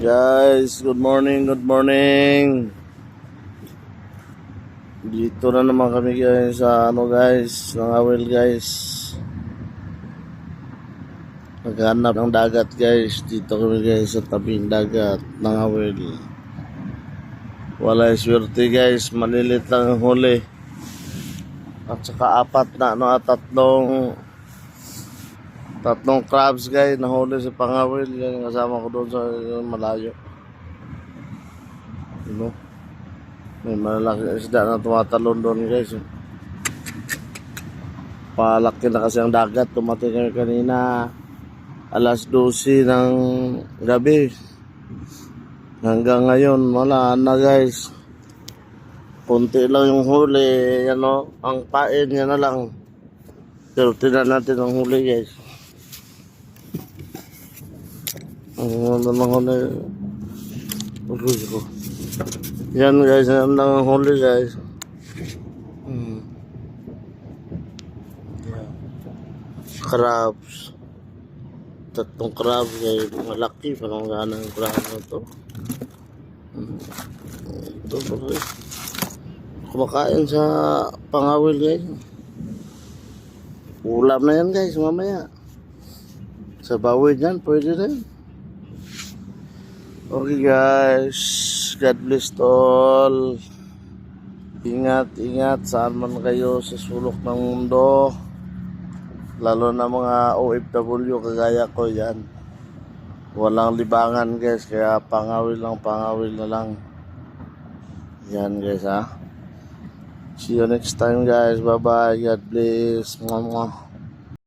Guys, good morning, good morning. Dito na naman kami guys sa guys, ng awil guys. Naghanap ng dagat guys. Dito kami guys sa tabing dagat ng awil. Wala swerte guys, malilit lang ang huli. At saka apat na tatlong crabs guys nahuli sa pangawil. Yan kasama ko doon sa malayo. May malalaking isda na tumatalon doon guys. Palaki na kasi ang dagat. Tumating kami kanina alas 12 ng gabi. Hanggang ngayon wala na guys. Punti lang yung huli. Ang pain niya na lang. Pero tinan natin ang huli guys. Ang huli. Uloy ko. Yan guys, yan lang ang huli guys. Crabs. Tatlong crabs guys. Malaki. Parang gana ang crab na ito. Ito guys. Kumakain sa pangawil guys. Ulam na yan guys mamaya. Sa bawid yan, pwede na yan. Okay guys, God bless to all. Ingat saan man kayo sa sulok ng mundo. Lalo na mga OFW kagaya ko yan. Walang libangan guys, kaya pangawil na lang. Yan guys ha. See you next time guys, bye bye, God bless. Mwah, mwah.